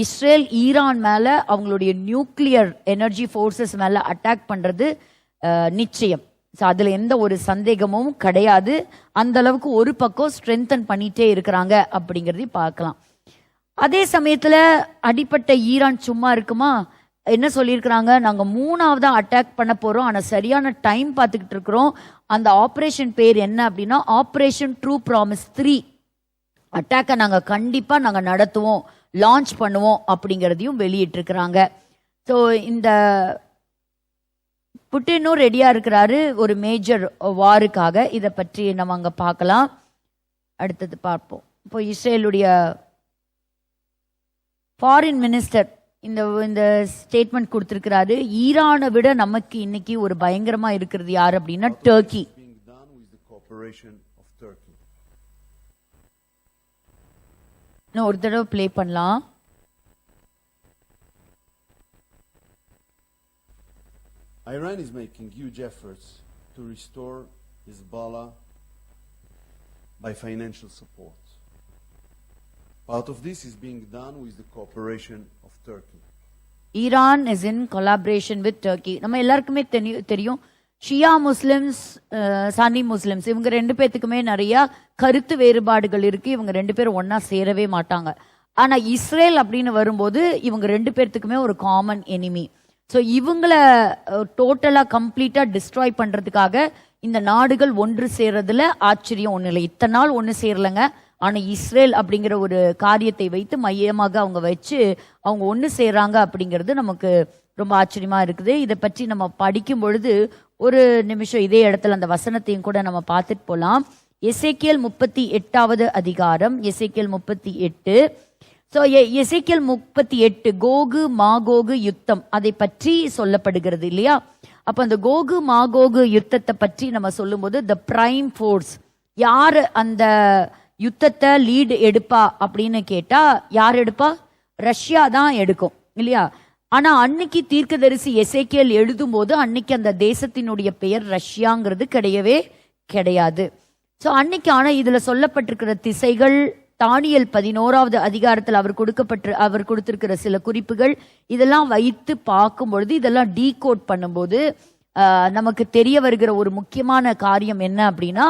இஸ்ரேல் ஈரான் மேல அவங்களுடைய நியூக்ளியர் எனர்ஜி ஃபோர்ஸஸ் மேல அட்டாக் பண்றது நிச்சயம். ஸோ அதுல எந்த ஒரு சந்தேகமும் கிடையாது. அந்த அளவுக்கு ஒரு பக்கம் ஸ்ட்ரென்தன் பண்ணிட்டே இருக்கிறாங்க அப்படிங்கிறதையும் பார்க்கலாம். அதே சமயத்துல அடிப்பட்ட ஈரான் சும்மா இருக்குமா? என்ன சொல்லியிருக்கிறாங்க, நாங்க 3ஆவதா அட்டாக் பண்ண போறோம், ஆனா சரியான டைம் பார்த்துக்கிட்டு இருக்கிறோம். அந்த ஆபரேஷன் பேர் என்ன அப்படின்னா ஆபரேஷன் ட்ரூ ப்ராமிஸ் 3. அட்டாக்கை நாங்க கண்டிப்பா நாங்க நடத்துவோம், லான்ச் பண்ணுவோம் அப்படிங்கிறதையும் வெளியிட்டு இருக்கிறாங்க. ஸோ இந்த புட்டினும் ரெடியா இருக்கிறாரு ஒரு மேஜர் வாருக்காக. இதை பற்றி நம்ம அங்க பார்க்கலாம், அடுத்தது பார்ப்போம். இப்போ இஸ்ரேலுடைய ஃபாரின் மினிஸ்டர் இந்த ஸ்டேட்மெண்ட் கொடுத்திருக்கிறாரு. ஈரானை விட நமக்கு இன்னைக்கு ஒரு பயங்கரமா இருக்கிறது யாரு அப்படின்னா டர்க்கி. ஒரு தடவை பிளே பண்ணலாம். Iran is making huge efforts to restore Hezbollah by financial support. Part of this is being done with the cooperation of Turkey. Iran is in collaboration with Turkey. நம்ம எல்லாருக்குமே தெரியும் ஷியா முஸ்லிம்ஸ், சன்னி முஸ்லிம்ஸ், இவங்க 2 பேத்துக்குமே நிறைய கருத்து வேறுபாடுகள் இருக்கு. இவங்க 2 பேரும் ஒன்னா சேரவே மாட்டாங்க. ஆனா இஸ்ரேல் அப்படின்னு வரும்போது இவங்க 2 பேர்த்துக்குமே ஒரு காமன் எனிமி. ஸோ இவங்களை டோட்டலா கம்ப்ளீட்டா டிஸ்ட்ராய் பண்றதுக்காக இந்த நாடுகள் ஒன்று சேர்றதுல ஆச்சரியம் ஒண்ணு இல்லை. இத்தனை நாள் ஒன்று சேரலங்க, ஆனா இஸ்ரேல் அப்படிங்கிற ஒரு காரியத்தை வைத்து மையமாக அவங்க வச்சு அவங்க ஒன்று சேர்றாங்க அப்படிங்கிறது நமக்கு ரொம்ப ஆச்சரியமா இருக்குது. இதை பற்றி நம்ம படிக்கும் பொழுது ஒரு நிமிஷம் இதே இடத்துல அந்த வசனத்தையும் கூட நம்ம பார்த்துட்டு போலாம். எசேக்கியேல் 38வது அதிகாரம், எசேக்கியேல் 38. ஸோ எசேக்கியேல் 38 கோகு மாகோகு யுத்தம் அதை பற்றி சொல்லப்படுகிறது இல்லையா. அப்ப அந்த கோகு மாகோகு யுத்தத்தை பற்றி நம்ம சொல்லும் போது த பிரைம் ஃபோர்ஸ் யாரு அந்த யுத்தத்தை லீடு எடுப்பா அப்படின்னு கேட்டா யார் எடுப்பா? ரஷ்யா தான் எடுக்கும் இல்லையா. ஆனா அன்னைக்கு தீர்க்கதரிசி எசேக்கியேல் எழுதும் போது அன்னைக்கு அந்த தேசத்தினுடைய பெயர் ரஷ்யாங்கிறது கிடையவே கிடையாது. ஸோ அன்னைக்கு ஆனா இதுல சொல்லப்பட்டிருக்கிற திசைகள் தானியேல் 11வது அதிகாரத்தில் அவர் கொடுத்திருக்கிற சில குறிப்புகள் இதெல்லாம் வைத்து பார்க்கும் பொழுது இதெல்லாம் டீகோட் பண்ணும்போது நமக்கு தெரிய வருகிற ஒரு முக்கியமான காரியம் என்ன அப்படின்னா,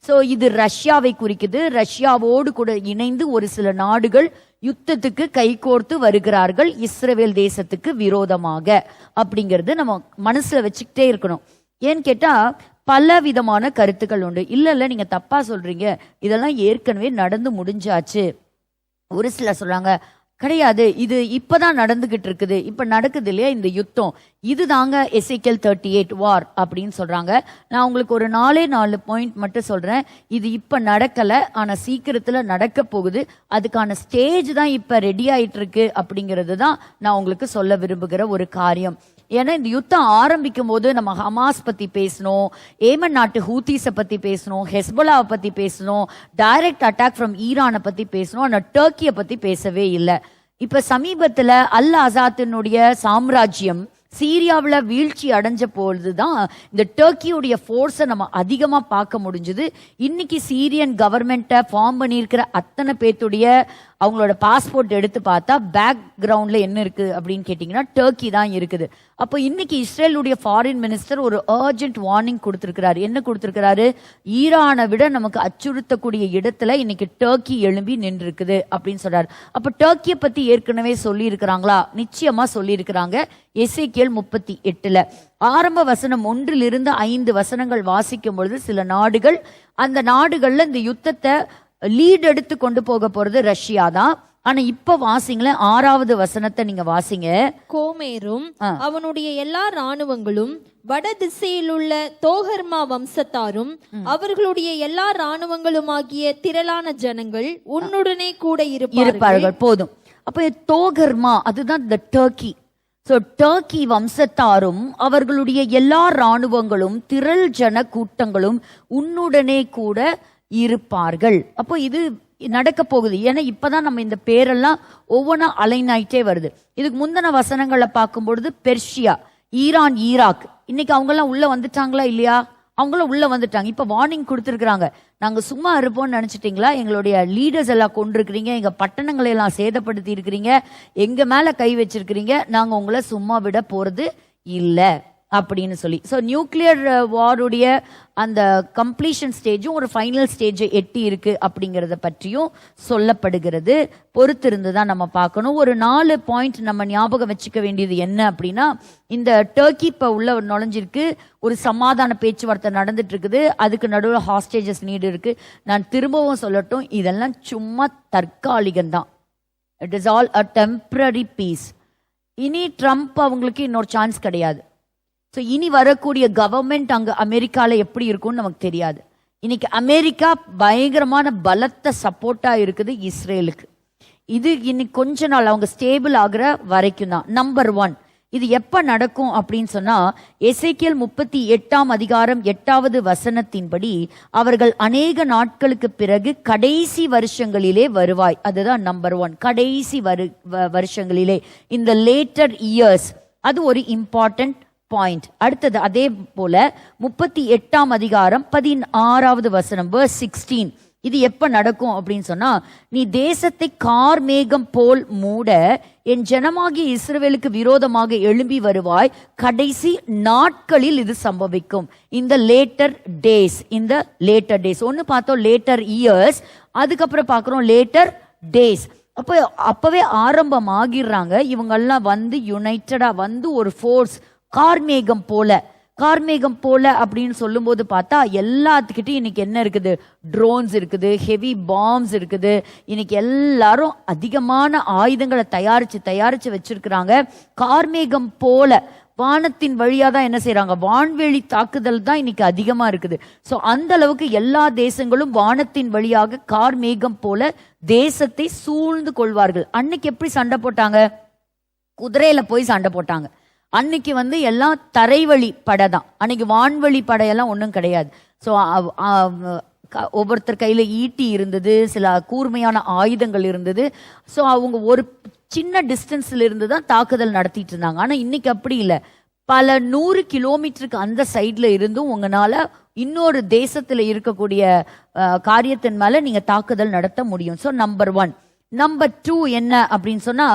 ஸோ இது ரஷ்யாவை குறிக்குது. ரஷ்யாவோடு கூட இணைந்து ஒரு சில நாடுகள் யுத்தத்துக்கு கைகோர்த்து வருகிறார்கள் இஸ்ரவேல் தேசத்துக்கு விரோதமாக அப்படிங்கிறது நம்ம மனசுல வச்சுக்கிட்டே இருக்கணும். ஏன்னு கேட்டா பல விதமான கருத்துக்கள் உண்டு. இல்ல நீங்க தப்பா சொல்றீங்க, இதெல்லாம் ஏற்கனவே நடந்து முடிஞ்சாச்சு. ஒரு சிலர் சொல்றாங்க கிடையாது, இது இப்பதான் நடந்துகிட்டு இருக்குது, இப்ப நடக்குது இல்லையா இந்த யுத்தம், இது தாங்க எசேக்கியேல் 38 வார் அப்படின்னு சொல்றாங்க. நான் உங்களுக்கு ஒரு 4 பாயிண்ட் மட்டும் சொல்றேன். இது இப்ப நடக்கல, ஆனா சீக்கிரத்துல நடக்க போகுது. அதுக்கான ஸ்டேஜ் தான் இப்ப ரெடி ஆயிட்டு இருக்கு அப்படிங்கிறது தான் நான் உங்களுக்கு சொல்ல விரும்புகிற ஒரு காரியம். ஏன்னா இந்த யுத்தம் ஆரம்பிக்கும் போது நம்ம ஹமாஸ் பத்தி பேசணும், ஏமன் நாட்டு ஹூத்திஸை பத்தி பேசணும், ஹெஸ்போலாவை பத்தி பேசணும், டைரக்ட் அட்டாக் ஃப்ரம் ஈரானை பத்தி பேசணும், ஆனா டர்க்கியை பத்தி பேசவே இல்லை. இப்ப சமீபத்துல அல் அசாத்தினுடைய சாம்ராஜ்யம் சீரியாவில் வீழ்ச்சி அடைஞ்ச பொழுதுதான் இந்த டர்க்கியுடைய ஃபோர்ஸை நம்ம அதிகமா பார்க்க முடிஞ்சது. இன்னைக்கு சீரியன் கவர்மெண்ட்டை ஃபார்ம் பண்ணியிருக்கிற அத்தனை பேத்துடைய அவங்களோட பாஸ்போர்ட் எடுத்து பார்த்தா பேக்ரவுண்ட்ல என்ன இருக்கு அப்படின்னு கேட்டீங்கன்னா டர்க்கி தான் இருக்குது. அப்போ இன்னைக்கு இஸ்ரேலுடைய ஃபாரின் மினிஸ்டர் ஒரு அர்ஜென்ட் வார்னிங் கொடுத்திருக்கிறாரு. என்ன கொடுத்திருக்கிறாரு? ஈரானை விட நமக்கு அச்சுறுத்தக்கூடிய இடத்துல இன்னைக்கு டர்க்கி எழும்பி நின்று இருக்குது அப்படின்னு சொல்றாரு. அப்ப டர்க்கியை பத்தி ஏற்கனவே சொல்லி இருக்கிறாங்களா? நிச்சயமா சொல்லி இருக்கிறாங்க. எசேக்கியேல் 38 ஆரம்ப வசனம் 1-5 வசனங்கள் வாசிக்கும் பொழுது சில நாடுகள், அந்த நாடுகள்ல இந்த யுத்தத்தை லீட் எடுத்து கொண்டு போக போறது ரஷ்யா தான். ஆனா இப்ப வாசிங்களேன், 6வது வசனத்தை நீங்க வாசிங்க. கோமேரும் அவனுடைய எல்லா இராணுவங்களும் வட திசையில் உள்ள தோகர்மா வம்சத்தாரும் அவர்களுடைய எல்லா இராணுவங்களுமாகிய திரளான ஜனங்கள் உன்னுடனே கூட இருப்பார்கள். போதும். அப்ப தோகர்மா அதுதான் இந்த டர்க்கி. சோ டர்க்கி வம்சத்தாரும் அவர்களுடைய எல்லா இராணுவங்களும் திரள் ஜன கூட்டங்களும் உன்னுடனே கூட இருப்பார்கள். அப்போ இது நடக்க போகுது. ஏன்னா இப்பதான் நம்ம இந்த பேரெல்லாம் ஒவ்வொன்றா அலைன் ஆயிட்டே வருது. இதுக்கு முந்தின வசனங்களை பார்க்கும் பொழுது பெர்ஷியா, ஈரான், ஈராக், இன்னைக்கு அவங்க எல்லாம் உள்ள வந்துட்டாங்களா இல்லையா? அவங்களும் உள்ள வந்துட்டாங்க. இப்ப வார்னிங் கொடுத்துருக்காங்க. நாங்க சும்மா இருப்போம்னு நினைச்சிட்டீங்களா? எங்களுடைய லீடர்ஸ் எல்லாம் கொண்டிருக்கிறீங்க, எங்க பட்டணங்களை எல்லாம் சேதப்படுத்தி இருக்கிறீங்க, எங்க மேல கை வச்சிருக்கிறீங்க, நாங்க உங்களை சும்மா விட போறது இல்ல அப்படின்னு சொல்லி. ஸோ நியூக்ளியர் வாருடைய அந்த கம்ப்ளீஷன் ஸ்டேஜும் ஒரு ஃபைனல் ஸ்டேஜை எட்டி இருக்கு அப்படிங்கிறத பற்றியும் சொல்லப்படுகிறது. பொறுத்திருந்து தான் நம்ம பார்க்கணும். ஒரு 4 பாயிண்ட் நம்ம ஞாபகம் வச்சுக்க வேண்டியது என்ன அப்படின்னா, இந்த டர்க்கி இப்போ உள்ள நுழைஞ்சிருக்கு, ஒரு சமாதான பேச்சுவார்த்தை நடந்துட்டு இருக்குது, அதுக்கு நடுவில் ஹாஸ்டேஜஸ் நீடு இருக்கு. நான் திரும்பவும் சொல்லட்டும், இதெல்லாம் சும்மா தற்காலிகம் தான். It is all a temporary peace. இனி ட்ரம்ப் அவங்களுக்கு இன்னொரு சான்ஸ் கிடையாது. ஸோ இனி வரக்கூடிய கவர்மெண்ட் அங்கே அமெரிக்காவில் எப்படி இருக்கும்னு நமக்கு தெரியாது. இன்னைக்கு அமெரிக்கா பயங்கரமான பலத்த சப்போர்ட்டா இருக்குது இஸ்ரேலுக்கு. இது இன்னைக்கு கொஞ்ச நாள் அவங்க ஸ்டேபிள் ஆகிற வரைக்கும் தான். நம்பர் 1, இது எப்ப நடக்கும் அப்படின்னு சொன்னா, எசேக்கியேல் 38 8வது வசனத்தின்படி அவர்கள் அநேக நாட்களுக்கு பிறகு கடைசி வருஷங்களிலே வருவாய். அதுதான் நம்பர் 1, கடைசி வருஷங்களிலே, இந்த லேட்டர் இயர்ஸ். அது ஒரு இம்பார்ட்டன்ட் பாயிண்ட். அடுத்தது அதே போல 38 16வது வசனம் verse 16, இது எப்ப நடக்கும் அப்படின்னு சொன்னா, நீ தேசத்தை கார் மேகம் போல் மூட என் ஜனமாகிய இஸ்ரவேலுக்கு விரோதமாக எழும்பி வருவாய், கடைசி நாட்களில் இது சம்பவிக்கும். இந்த லேட்டர் டேஸ், இந்த லேட்டர் டேஸ். ஒன்னு பார்த்தோம் லேட்டர் இயர்ஸ், அதுக்கப்புறம் பார்க்கிறோம் லேட்டர் டேஸ். அப்பவே ஆரம்பமாகிடுறாங்க இவங்கெல்லாம் வந்து யுனைட்டடா வந்து ஒரு ஃபோர்ஸ், கார்மேகம் போல. கார்மேகம் போல அப்படின்னு சொல்லும் போது பார்த்தா எல்லாத்துக்கிட்டையும் இன்னைக்கு என்ன இருக்குது? ட்ரோன்ஸ் இருக்குது, ஹெவி பாம்ஸ் இருக்குது. இன்னைக்கு எல்லாரும் அதிகமான ஆயுதங்களை தயாரிச்சு வச்சிருக்கிறாங்க. கார்மேகம் போல வானத்தின் வழியா தான் என்ன செய்யறாங்க? வான்வெளி தாக்குதல் தான் இன்னைக்கு அதிகமா இருக்குது. ஸோ அந்த அளவுக்கு எல்லா தேசங்களும் வானத்தின் வழியாக கார்மேகம் போல தேசத்தை சூழ்ந்து கொள்வார்கள். அன்னைக்கு எப்படி சண்டை போட்டாங்க? குதிரையில போய் சண்டை போட்டாங்க. அன்னைக்கு வந்து எல்லாம் தரைவழி படை தான். அன்னைக்கு வான்வழி படையெல்லாம் ஒன்றும் கிடையாது. ஸோ ஒவ்வொருத்தர் கையில ஈட்டி இருந்தது, சில கூர்மையான ஆயுதங்கள் இருந்தது. ஸோ அவங்க ஒரு சின்ன டிஸ்டன்ஸ்ல இருந்து தான் தாக்குதல் நடத்திட்டு இருந்தாங்க. ஆனா இன்னைக்கு அப்படி இல்லை. பல 100 கிலோமீட்டருக்கு அந்த சைட்ல இருந்தும் உங்களால இன்னொரு தேசத்துல இருக்கக்கூடிய காரியத்தின் மேல நீங்க தாக்குதல் நடத்த முடியும். So number 1. நம்பர் 2 என்ன அப்படின்னு சொன்னா,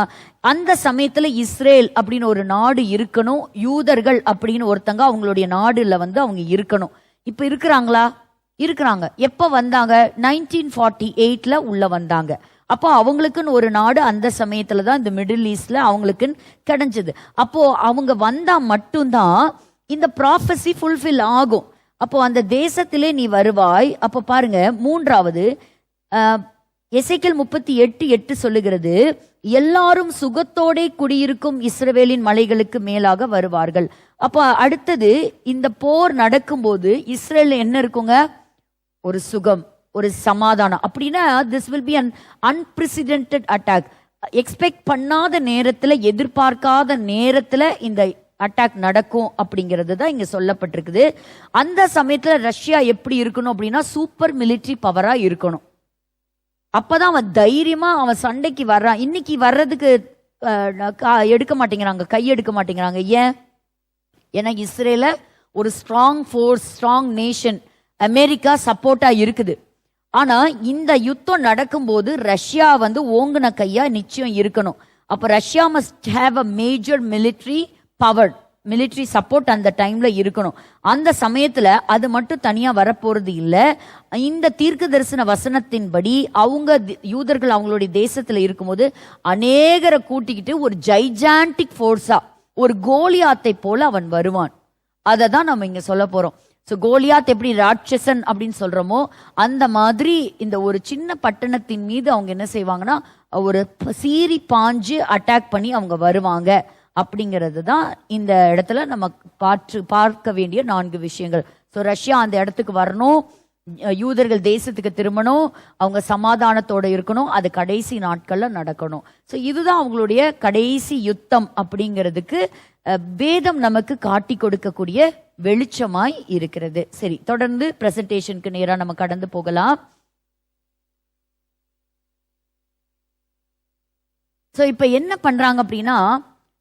அந்த சமயத்துல இஸ்ரேல் அப்படின்னு ஒரு நாடு இருக்கணும், யூதர்கள் அப்படின்னு ஒருத்தங்க அவங்களுடைய நாடுல வந்து அவங்க இருக்கணும். இப்ப இருக்கிறாங்களா? இருக்கிறாங்க. எப்ப வந்தாங்க? 1948 உள்ள வந்தாங்க. அப்போ அவங்களுக்குன்னு ஒரு நாடு அந்த சமயத்துல தான் இந்த மிடில் ஈஸ்ட்ல அவங்களுக்குன்னு கிடைஞ்சது. அப்போ அவங்க வந்தா மட்டும்தான் இந்த ப்ராஃபஸி ஃபுல்ஃபில் ஆகும். அப்போ அந்த தேசத்திலே நீ வருவாய். அப்போ பாருங்க, 3வது எசேக்கியேல் 38:8 சொல்லுகிறது, எல்லாரும் சுகத்தோட குடியிருக்கும் இஸ்ரவேலின் மலைகளுக்கு மேலாக வருவார்கள். அப்ப அடுத்தது இந்த போர் நடக்கும்போது இஸ்ரேல் என்ன இருக்குங்க? ஒரு சுகம், ஒரு சமாதானம். அப்படின்னா this will be an unprecedented attack. Expect பண்ணாத நேரத்துல, எதிர்பார்க்காத நேரத்துல இந்த அட்டாக் நடக்கும் அப்படிங்கிறது தான் இங்க சொல்லப்பட்டிருக்குது. அந்த சமயத்துல ரஷ்யா எப்படி இருக்கணும் அப்படின்னா சூப்பர் மிலிட்டரி பவரா இருக்கணும். அப்பதான் அவன் தைரியமா அவன் சண்டைக்கு வர்றான். இன்னைக்கு வர்றதுக்கு எடுக்க மாட்டேங்கிறாங்க, கை எடுக்க மாட்டேங்கிறாங்க. ஏன்னா இஸ்ரேல ஒரு strong force, strong nation America சப்போர்ட்டா இருக்குது. ஆனா இந்த யுத்தம் நடக்கும்போது ரஷ்யா ஓங்குன கையா நிச்சயம் இருக்கணும். அப்ப Russia must have a major military power, military support அந்த டைம்ல இருக்கணும். அந்த சமயத்துல அது மட்டும் தனியா வரப்போறது இல்ல. இந்த தீர்க்க தரிசன வசனத்தின்படி யூதர்கள் அவங்களுடைய தேசத்துல இருக்கும்போது அநேகரை கூட்டிக்கிட்டு ஒரு ஜைஜாண்டிக் ஃபோர்ஸா, ஒரு கோலியாத்தை போல அவன் வருவான். அதை தான் நம்ம இங்க சொல்ல போறோம். ஸோ கோலியாத் எப்படி ராட்சசன் அப்படின்னு சொல்றோமோ அந்த மாதிரி இந்த ஒரு சின்ன பட்டணத்தின் மீது அவங்க என்ன செய்வாங்கன்னா ஒரு சீறி பாஞ்சு அட்டாக் பண்ணி அவங்க வருவாங்க அப்படிங்கிறது தான் இந்த இடத்துல நம்ம பார்க்க வேண்டிய 4 விஷயங்கள். ஸோ ரஷ்யா அந்த இடத்துக்கு வரணும், யூதர்கள் தேசத்துக்கு திரும்பணும், அவங்க சமாதானத்தோட இருக்கணும், அது கடைசி நாட்கள்ல நடக்கணும். ஸோ இதுதான் அவங்களுடைய கடைசி யுத்தம் அப்படிங்கிறதுக்கு வேதம் நமக்கு காட்டி கொடுக்கக்கூடிய வெளிச்சமாய் இருக்கிறது. சரி, தொடர்ந்து பிரசன்டேஷனுக்கு நேரா நம்ம கடந்து போகலாம். ஸோ இப்ப என்ன பண்றாங்க அப்படின்னா,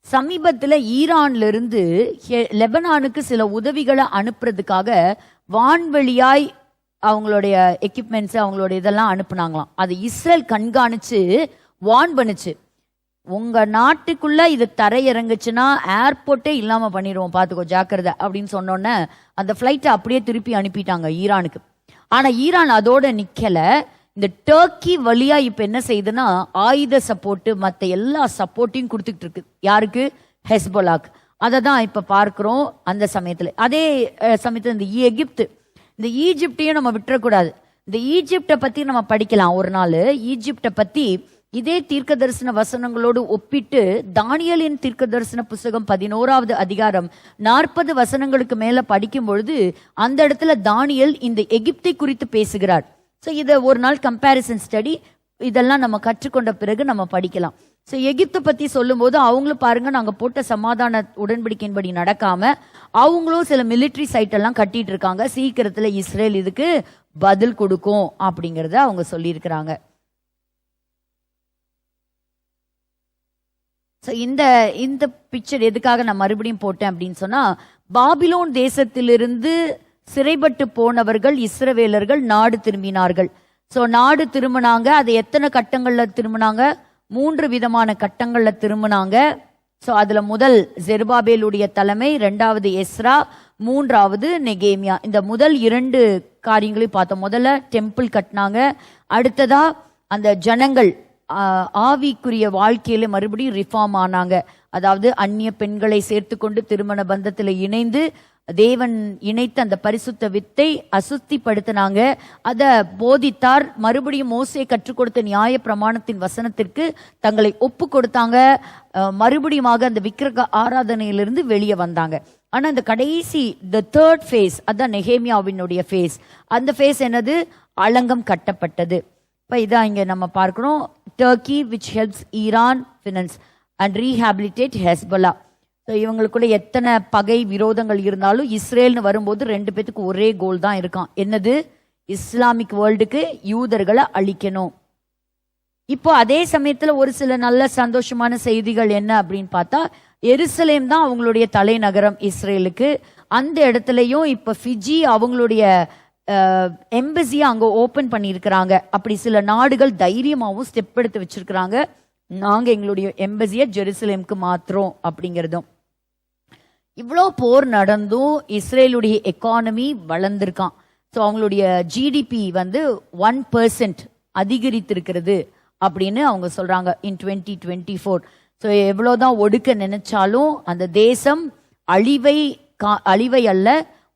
சமீபத்துல ஈரான்ல இருந்து லெபனானுக்கு சில உதவிகளை அனுப்புறதுக்காக வான்வெளியாய் அவங்களுடைய எக்யூப்மெண்ட்ஸ், அவங்களுடைய இதெல்லாம் அனுப்புனாங்களாம். அது இஸ்ரேல் கண்காணிச்சு வான் பண்ணுச்சு, உங்க நாட்டுக்குள்ள இது தரையிறங்குச்சுன்னா ஏர்போர்ட்டே இல்லாம பண்ணிடுவோம், பாத்துக்கோ ஜாக்கிரதை அப்படின்னு சொன்னோன்னே அந்த பிளைட்டை அப்படியே திருப்பி அனுப்பிட்டாங்க ஈரானுக்கு. ஆனா ஈரான் அதோட நிக்கல. இந்த டர்க்கி வழியா இப்ப என்ன செய்யுதுன்னா ஆயுத சப்போர்ட், மத்த எல்லா சப்போர்ட்டையும் கொடுத்துட்டு இருக்கு. யாருக்கு? ஹெஸ்போலாக்கு. அதை தான் இப்ப பார்க்கிறோம். அந்த சமயத்துல அதே சமயத்துல இந்த ஈஜிப்டையும் நம்ம விட்டுறக்கூடாது. இந்த ஈஜிப்டை பத்தி நம்ம படிக்கலாம் ஒரு நாள். ஈஜிப்டை பத்தி இதே தீர்க்க தரிசன வசனங்களோடு ஒப்பிட்டு தானியேலின் தீர்க்க தரிசன புஸ்தகம் 11வது அதிகாரம் 40 வசனங்களுக்கு மேல படிக்கும் பொழுது அந்த இடத்துல தானியேல் இந்த எகிப்தை குறித்து பேசுகிறார். ஸோ இதை ஒரு நாள் கம்பேரிசன் ஸ்டடி இதெல்லாம் நம்ம கற்றுக்கொண்ட பிறகு நம்ம படிக்கலாம். ஸோ எகிப்தை பத்தி சொல்லும் போது அவங்களும் பாருங்க, நாங்க போட்ட சமாதான உடன்படிக்கையின்படி நடக்காம அவங்களும் சில மிலிட்ரி சைட் எல்லாம் கட்டிட்டு இருக்காங்க. சீக்கிரத்துல இஸ்ரேல் இதுக்கு பதில் கொடுக்கும் அப்படிங்கறத அவங்க சொல்லியிருக்கிறாங்க. இந்த பிக்சர் எதுக்காக நான் மறுபடியும் போட்டேன் அப்படின்னு சொன்னா, பாபிலோன் தேசத்திலிருந்து சிறைப்பட்டு போனவர்கள் இஸ்ரவேலர்கள் நாடு திரும்பினார்கள். சோ நாடு திரும்பினாங்க. அது எத்தனை கட்டங்கள்ல திரும்பினாங்க? 3 விதமான கட்டங்கள்ல திரும்பினாங்க. சோ அதுல முதல் ஜெருபாபேலுடைய தலைமை, 2வது எஸ்ரா, 3வது நெகேமியா. இந்த முதல் 2 காரியங்களையும் பார்த்தோம். முதல்ல டெம்பிள் கட்டினாங்க. அடுத்ததா அந்த ஜனங்கள் ஆவிக்குரிய வாழ்க்கையில மறுபடியும் ரிஃபார்ம் ஆனாங்க. அதாவது அந்நிய பெண்களை சேர்த்து கொண்டு திருமண பந்தத்துல இணைந்து தேவன் இணைத்த அந்த பரிசுத்த வித்தை அசுத்திப்படுத்தினாங்க. அத போதித்தார். மறுபடியும் மோசே கற்றுக் கொடுத்த நியாய பிரமாணத்தின் வசனத்திற்கு தங்களை ஒப்பு கொடுத்தாங்க. மறுபடியும் அந்த விக்கிரக ஆராதனையிலிருந்து வெளியே வந்தாங்க. ஆனா இந்த கடைசி தேர்ட் ஃபேஸ், அதான் நெகேமியாவினுடைய ஃபேஸ். அந்த ஃபேஸ் என்னது? அலங்கம் கட்டப்பட்டது. இப்ப இதான் இங்க நம்ம பார்க்கணும். Turkey which helps Iran finance and rehabilitate Hezbollah. இவங்களுக்குள்ள எத்தனை பகை விரோதங்கள் இருந்தாலும் இஸ்ரேல்னு வரும்போது 2 பேத்துக்கு ஒரே கோல் தான் இருக்கான். என்னது? இஸ்லாமிக் வேர்ல்டுக்கு யூதர்களை அழிக்கணும். இப்போ அதே சமயத்துல ஒரு சில நல்ல சந்தோஷமான செய்திகள் என்ன அப்படின்னு பார்த்தா, எருசலேம் தான் அவங்களுடைய தலைநகரம் இஸ்ரேலுக்கு. அந்த இடத்துலயும் இப்ப ஃபிஜி அவங்களுடைய எம்பசியா அங்க ஓபன் பண்ணியிருக்கிறாங்க. அப்படி சில நாடுகள் தைரியமாவும் ஸ்டெப் எடுத்து வச்சிருக்கிறாங்க, நாங்க எங்களுடைய எம்பசியை ஜெருசலேமுக்கு மாத்துறோம் அப்படிங்கிறதும். இவ்வளோ போர் நடந்தும் இஸ்ரேலுடைய எக்கானமி வளர்ந்திருக்கான். ஸோ அவங்களுடைய ஜிடிபி 1% அதிகரித்திருக்கிறது அப்படின்னு அவங்க சொல்றாங்க இன் 2024. ஸோ எவ்வளோதான் ஒடுக்க நினைச்சாலும் அந்த தேசம் அழிவை அல்ல,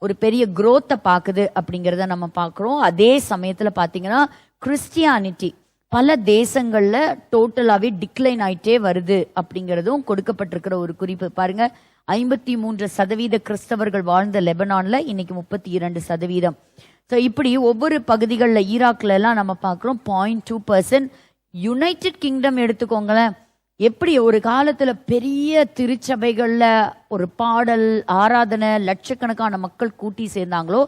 ஒரு பெரிய குரோத்தை பார்க்குது அப்படிங்கிறத நம்ம பார்க்குறோம். அதே சமயத்தில் பார்த்தீங்கன்னா கிறிஸ்டியானிட்டி பல தேசங்கள்ல டோட்டலாவே டிக்ளைன் ஆயிட்டே வருது அப்படிங்கிறதும் கொடுக்கப்பட்டிருக்கிற ஒரு குறிப்பு. பாருங்க, 53% கிறிஸ்தவர்கள் வாழ்ந்த லெபனான்ல இன்னைக்கு 32%. ஸோ இப்படி ஒவ்வொரு பகுதிகளில் ஈராக்ல எல்லாம் நம்ம பார்க்குறோம் 0.2%. யுனைடெட் கிங்டம் எடுத்துக்கோங்களேன், எப்படி ஒரு காலத்துல பெரிய திருச்சபைகள்ல ஒரு பாடல் ஆராதனை லட்சக்கணக்கான மக்கள் கூட்டி சேர்ந்தாங்களோ,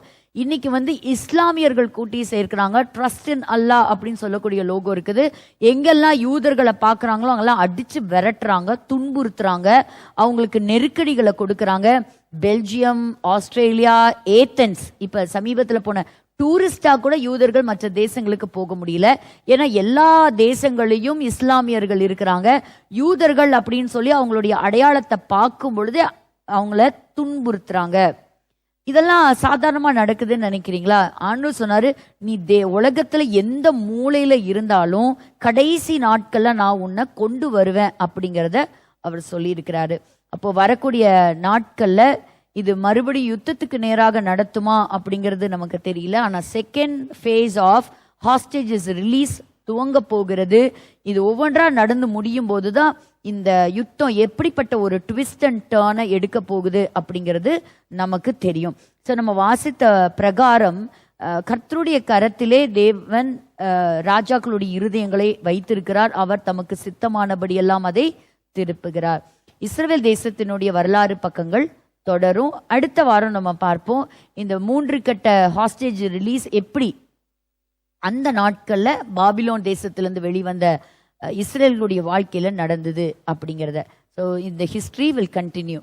இன்னைக்கு இஸ்லாமியர்கள் கூட்டி சேர்க்கிறாங்க. ட்ரஸ்ட் இன் அல்லாஹ் அப்படின்னு சொல்லக்கூடிய லோகோ இருக்குது. எங்கெல்லாம் யூதர்களை பார்க்கறாங்களோ அங்கெல்லாம் அடிச்சு விரட்டுறாங்க, துன்புறுத்துறாங்க, அவங்களுக்கு நெருக்கடிகளை கொடுக்கறாங்க. பெல்ஜியம், ஆஸ்திரேலியா, ஏத்தன்ஸ், இப்ப சமீபத்துல போன டூரிஸ்டா கூட யூதர்கள் மற்ற தேசங்களுக்கு போக முடியல. ஏன்னா எல்லா தேசங்களையும் இஸ்லாமியர்கள் இருக்கிறாங்க. யூதர்கள் அப்படின்னு சொல்லி அவங்களுடைய அடையாளத்தை பார்க்கும் பொழுது அவங்கள துன்புறுத்துறாங்க. இதெல்லாம் சாதாரணமா நடக்குதுன்னு நினைக்கிறீங்களா? ஆண்டவர் சொன்னாரு, நீ உலகத்துல எந்த மூலையில இருந்தாலும் கடைசி நாட்கள்ல நான் உன்னை கொண்டு வருவேன் அப்படிங்கிறத அவர் சொல்லி இருக்கிறாரு. அப்போ வரக்கூடிய நாட்கள்ல இது மறுபடியும் யுத்தத்துக்கு நேராக நடத்துமா அப்படிங்கிறது நமக்கு தெரியல. ஆனா second phase of hostages release துவங்க போகிறது. இது ஒவ்வொன்றா நடந்து முடியும் போதுதான் இந்த யுத்தம் எப்படிப்பட்ட ஒரு ட்விஸ்ட் அண்ட் டர்னை எடுக்க போகுது அப்படிங்கிறது நமக்கு தெரியும். ஸோ நம்ம வாசித்த பிரகாரம் கர்த்தருடைய கரத்திலே தேவன் ராஜாக்களுடைய இருதயங்களை வைத்திருக்கிறார். அவர் தமக்கு சித்தமானபடி எல்லாம் அதை திருப்புகிறார். இஸ்ரவேல் தேசத்தினுடைய வரலாறு பக்கங்கள் தொடரும். அடுத்த வாரம் நம்ம பார்ப்போம் இந்த 3 கட்ட ஹாஸ்டேஜ் ரிலீஸ் எப்படி அந்த நாட்கள்ல பாபிலோன் தேசத்திலிருந்து வெளிவந்த இஸ்ரேலுடைய வாழ்க்கையில நடந்தது அப்படிங்கிறத. ஸோ இந்த ஹிஸ்டரி வில் கண்டினியூ.